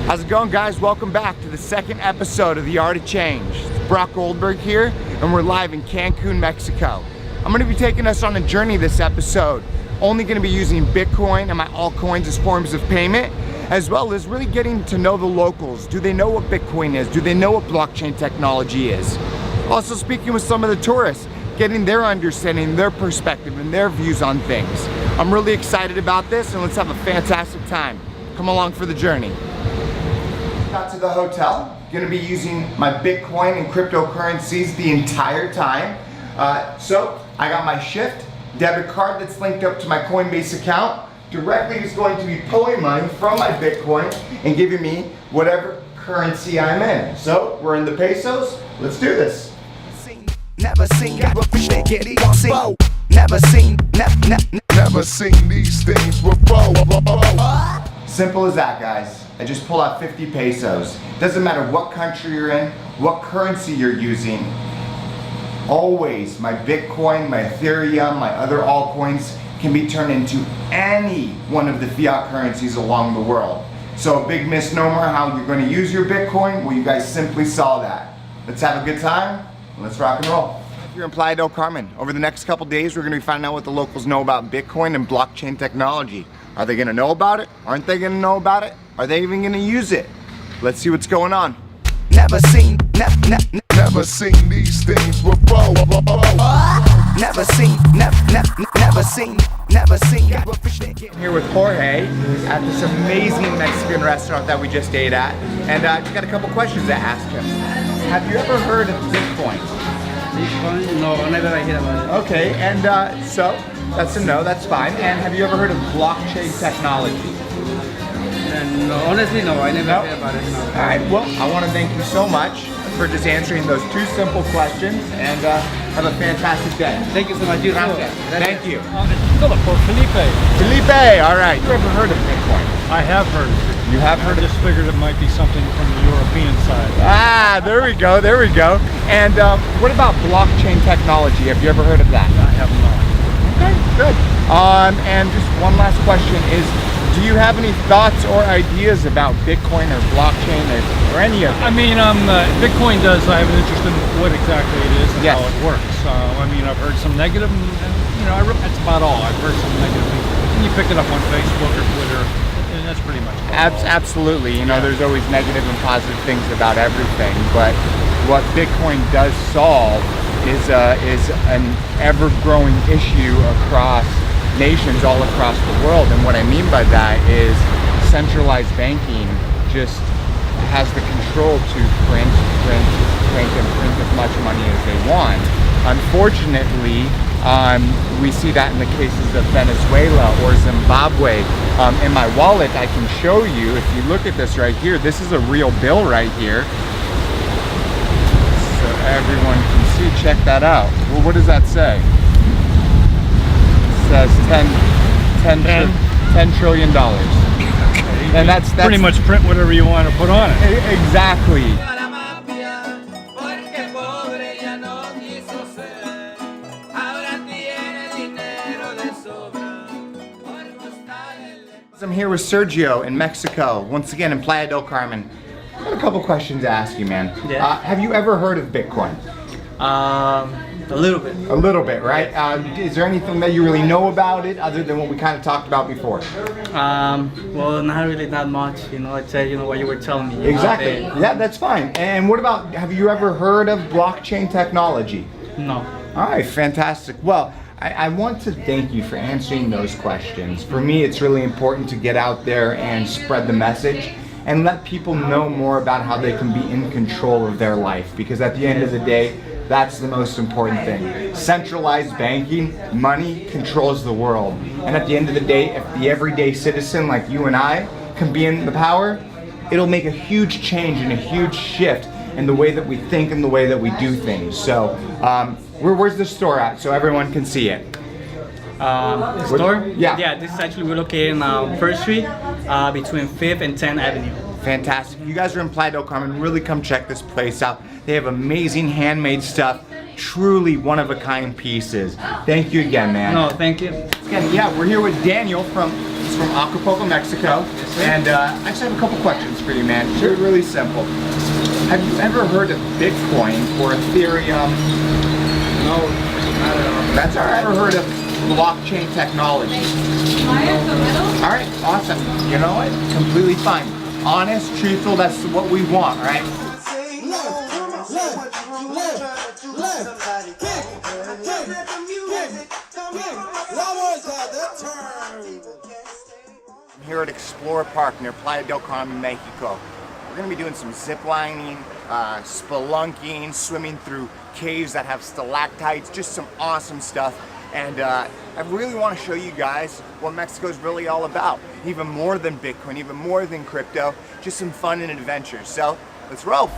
How's it going, guys? Welcome back to the second episode of The Art of Change. It's Brock Goldberg here, and we're live in Cancun, Mexico. I'm gonna be taking us on a journey this episode. Only gonna be using Bitcoin and my altcoins as forms of payment, as well as really getting to know the locals. Do they know what Bitcoin is? Do they know what blockchain technology is? Also speaking with some of the tourists, getting their understanding, their perspective, and their views on things. I'm really excited about this, and let's have a fantastic time. Come along for the journey. Got to the hotel. Gonna be using my Bitcoin and cryptocurrencies the entire time. So I got my Shift debit card that's linked up to my Coinbase account. Directly is going to be pulling money from my Bitcoin and giving me whatever currency I'm in. So we're in the pesos. Let's do this. Never seen never seen these things before. Simple as that, guys. I just pull out 50 pesos. Doesn't matter what country you're in, what currency you're using. Always, my Bitcoin, my Ethereum, my other altcoins can be turned into any one of the fiat currencies along the world. So a big misnomer how you're going to use your Bitcoin, well, you guys simply saw that. Let's have a good time. Let's rock and roll. Here in Playa del Carmen. Over the next couple days, we're going to be finding out what the locals know about Bitcoin and blockchain technology. Are they going to know about it? Aren't they going to know about it? Are they even going to use it? Let's see what's going on. Never seen these things before. Never seen. I'm here with Jorge at this amazing Mexican restaurant that we just ate at, and I just got a couple questions to ask him. Have you ever heard of Bitcoin? Bitcoin? No, never I heard about it. Okay, and so that's a no, that's fine. And have you ever heard of blockchain technology? No, honestly, no, I never heard about it. No. All right, well, I want to thank you so much for just answering those two simple questions, and have a fantastic day. Thank you so much. Thank you. Philip or Felipe. Felipe, all right. You ever heard of Bitcoin? I have heard of it. You have heard I just figured it might be something from the European side. Ah, there we go, there we go. And what about blockchain technology? Have you ever heard of that? I have not. Okay, good. And just one last question is, do you have any thoughts or ideas about Bitcoin or blockchain or any of it? I mean, Bitcoin does. I have an interest in what exactly it is and Yes. how it works. I mean, I've heard some negative, and you know, that's about all. I've heard some negative things. And you pick it up on Facebook or Twitter, and that's pretty much it. Absolutely. You know, there's always negative and positive things about everything, but what Bitcoin does solve is an ever-growing issue across nations all across the world. And what I mean by that is centralized banking just has the control to print as much money as they want. Unfortunately, we see that in the cases of Venezuela or Zimbabwe. In my wallet, I can show you, if you look at this right here, this is a real bill right here. So everyone can see, check that out. Well, what does that say? Says $10 trillion. And that's pretty much print whatever you want to put on it. Exactly. I'm here with Sergio in Mexico, once again in Playa del Carmen. I got a couple questions to ask you, man. Yeah. Have you ever heard of Bitcoin? A little bit. A little bit, right? Is there anything that you really know about it other than what we kind of talked about before? Well, not really that much. You know, I'd say, you know, what you were telling me. Exactly. Yeah, that's fine. And what about, have you ever heard of blockchain technology? No. All right, fantastic. Well, I want to thank you for answering those questions. For me, it's really important to get out there and spread the message and let people know more about how they can be in control of their life, because at the end of the day, that's the most important thing. Centralized banking, money controls the world. And at the end of the day, if the everyday citizen like you and I can be in the power, it'll make a huge change and a huge shift in the way that we think and the way that we do things. So, where's the store at so everyone can see it? Store? Yeah. Yeah, this is actually, we're located on First Street, between 5th and 10th Avenue. Fantastic. If you guys are in Playa del Carmen, really come check this place out. They have amazing handmade stuff, truly one-of-a-kind pieces. Thank you again, man. No, thank you. Again, yeah, we're here with Daniel from from Acapulco, Mexico. And I just have a couple questions for you, man. Sure. Really simple. Have you ever heard of Bitcoin or Ethereum? No, I don't know. That's all right. Ever heard of blockchain technology? All right, awesome. You know what? Completely fine. Honest, truthful, that's what we want, right? I'm here at Explorer Park near Playa del Carmen, Mexico. We're gonna be doing some zip lining, spelunking, swimming through caves that have stalactites, just some awesome stuff. And I really want to show you guys what Mexico is really all about. Even more than Bitcoin, even more than crypto, just some fun and adventure. So let's roll.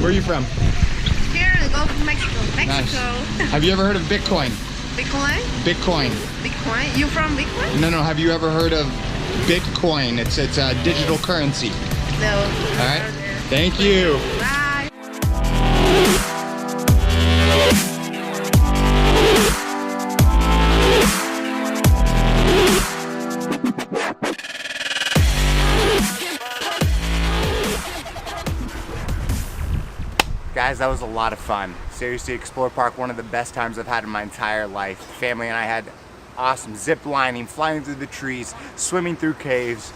Where are you from? Here in the Gulf of Mexico. Mexico. Nice. Have you ever heard of Bitcoin? Bitcoin? Bitcoin. Bitcoin? You from Bitcoin? No, have you ever heard of Bitcoin? It's a digital currency. No. All right. Thank you. Bye. Guys, that was a lot of fun. Seriously, Explorer Park, one of the best times I've had in my entire life. Family and I had awesome zip lining, flying through the trees, swimming through caves.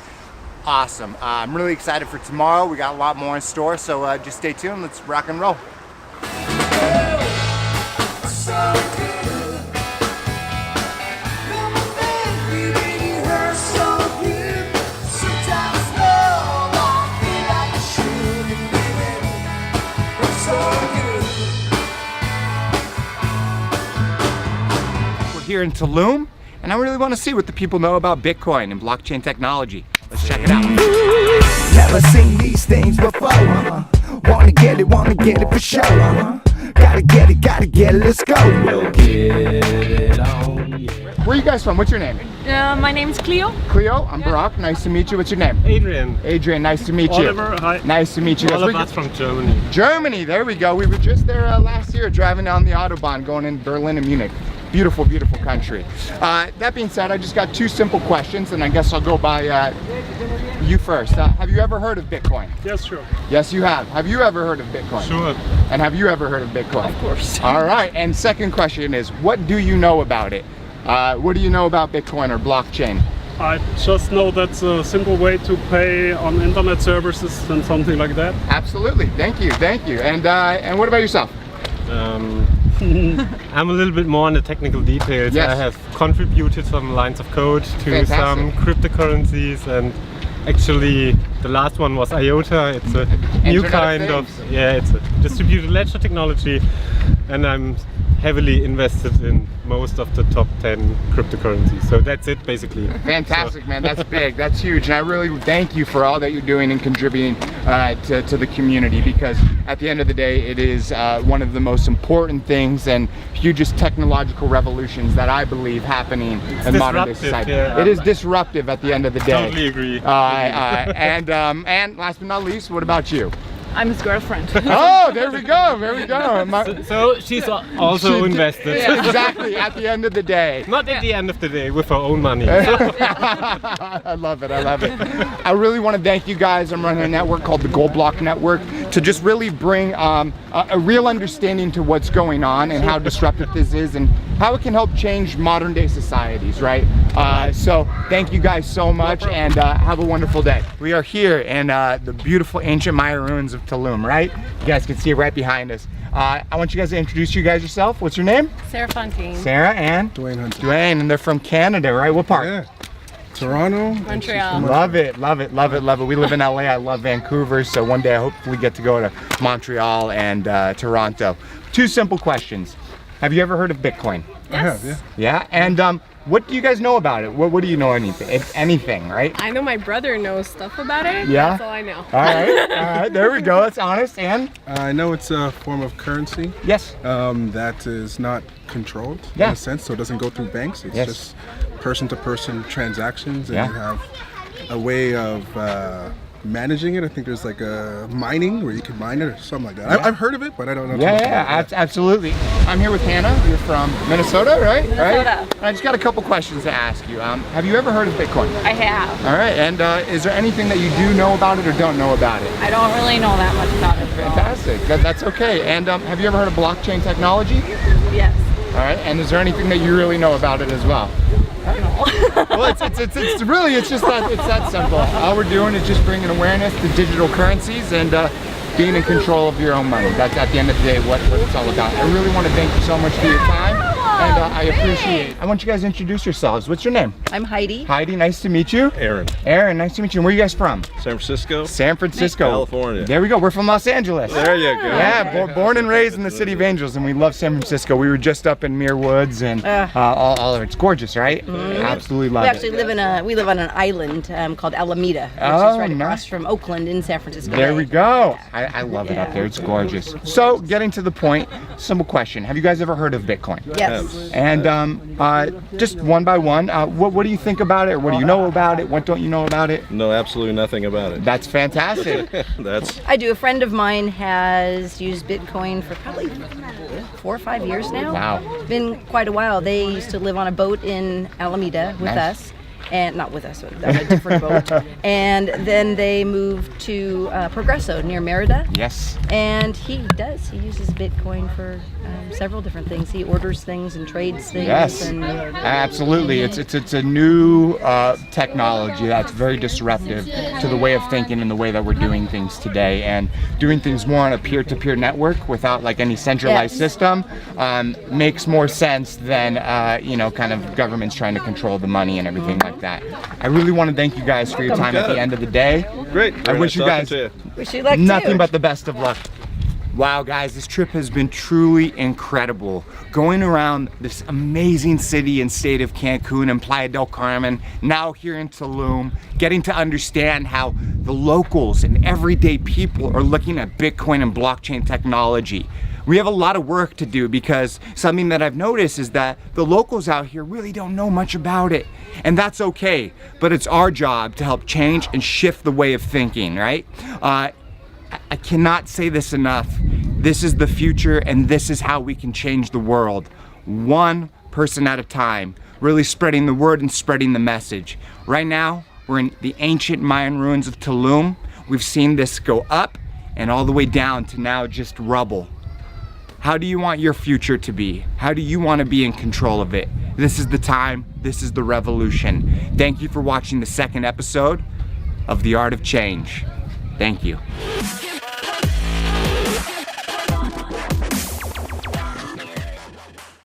Awesome. I'm really excited for tomorrow. We got a lot more in store, so just stay tuned. Let's rock and roll. Here in Tulum, and I really want to see what the people know about Bitcoin and blockchain technology. Let's check it out. Never seen these things before. Wanna get it for sure. Gotta get it, let's go. We'll get it on. Where are you guys from? What's your name? My name's Cleo. Cleo, I'm Brock. Nice to meet you. What's your name? Adrian. Adrian, nice to meet you. Oliver, hi. Nice to meet you. All of us from Germany. Germany, there we go. We were just there last year driving down the Autobahn going in Berlin and Munich. Beautiful, beautiful country. That being said, I just got two simple questions, and I guess I'll go by you first. Have you ever heard of Bitcoin? Yes, sure. Yes, you have. Have you ever heard of Bitcoin? Sure. And have you ever heard of Bitcoin? Of course. All right, and second question is, what do you know about it? What do you know about Bitcoin or blockchain? I just know that's a simple way to pay on internet services and something like that. Absolutely, thank you. And what about yourself? I'm a little bit more on the technical details. Yes. I have contributed some lines of code to Fantastic. some cryptocurrencies, and actually the last one was IOTA. It's a new Internet kind of, it's a distributed ledger technology, and I'm heavily invested in most of the top 10 cryptocurrencies. So that's it basically. Fantastic, man. That's big. That's huge. And I really thank you for all that you're doing and contributing to the community, because at the end of the day, it is one of the most important things and hugest technological revolutions that I believe happening in modern day society. Yeah. It is disruptive at the end of the day. Totally agree. And last but not least, what about you? I'm his girlfriend. Oh, there we go. There we go. So she's also invested. Yeah, exactly. At the end of the day. Not at the end of the day, with her own money. I love it. I love it. I really want to thank you guys. I'm running a network called the Gold Block Network. to just really bring a real understanding to what's going on and how disruptive this is and how it can help change modern day societies, right? So thank you guys so much, and have a wonderful day. We are here in the beautiful ancient Maya ruins of Tulum, right? You guys can see it right behind us. I want you guys to introduce you guys yourself. What's your name? Sarah Fontaine. Sarah and? Dwayne Hunter. Dwayne, and they're from Canada, right? What part? Yeah. Toronto. Montreal. Love it, love it, love it, love it. We live in LA, I love Vancouver, so one day I hopefully get to go to Montreal and Toronto. Two simple questions. Have you ever heard of Bitcoin? I have, yeah. Yeah, and what do you guys know about it? What do you know anything, if anything, right? I know my brother knows stuff about it. Yeah? That's all I know. All right, there we go, that's honest. And? I know it's a form of currency. Yes. That is not controlled in a sense, so it doesn't go through banks. It's just person-to-person transactions, and you have a way of managing it. I think there's like a mining where you can mine it or something like that. I've heard of it, but I don't know too much about it. Absolutely. I'm here with Hannah. You're from Minnesota, right? Minnesota. Right? I just got a couple questions to ask you. Have you ever heard of Bitcoin? I have. All right, and is there anything that you do know about it or don't know about it? I don't really know that much about it. Fantastic. That's okay. And have you ever heard of blockchain technology? Yes. All right, and is there anything that you really know about it as well? Well, it's just that, it's that simple. All we're doing is just bringing awareness to digital currencies and being in control of your own money. That's at the end of the day what it's all about. I really want to thank you so much for your time, and I appreciate it. I want you guys to introduce yourselves. What's your name? I'm Heidi. Heidi, nice to meet you. Aaron. Aaron, nice to meet you. And where are you guys from? San Francisco. San Francisco. California. There we go. We're from Los Angeles. There you go. Yeah, born and raised in the city of Angels, and we love San Francisco. We were just up in Muir Woods, and all of it's gorgeous, right? Absolutely love We it. actually live on an island called Alameda, which is right across from Oakland in San Francisco. There we go. I love it up there. It's gorgeous. So, getting to the point, simple question. Have you guys ever heard of Bitcoin? Yes. And just one by one, what do you think about it? Or what do you know about it? What don't you know about it? No, absolutely nothing about it. That's fantastic. I do. A friend of mine has used Bitcoin for probably 4 or 5 years now. Wow. Been quite a while. They used to live on a boat in Alameda with us. And not with us, but on a different boat. And then they moved to Progreso near Merida. Yes. And he uses Bitcoin for several different things. He orders things and trades things. Yes, and, absolutely. It's a new technology that's very disruptive to the way of thinking and the way that we're doing things today. And doing things more on a peer-to-peer network without like any centralized system makes more sense than kind of governments trying to control the money and everything like that. I really want to thank you guys for your time at the end of the day. Great. I wish you guys wish you luck nothing too. but the best of luck. Wow, guys, this trip has been truly incredible. Going around this amazing city and state of Cancun and Playa del Carmen, now here in Tulum, getting to understand how the locals and everyday people are looking at Bitcoin and blockchain technology. We have a lot of work to do because something that I've noticed is that the locals out here really don't know much about it. And that's okay, but it's our job to help change and shift the way of thinking, right? I cannot say this enough. This is the future, and this is how we can change the world. One person at a time, really spreading the word and spreading the message. Right now, we're in the ancient Mayan ruins of Tulum. We've seen this go up and all the way down to now just rubble. How do you want your future to be? How do you want to be in control of it? This is the time, this is the revolution. Thank you for watching the second episode of The Art of Change. Thank you.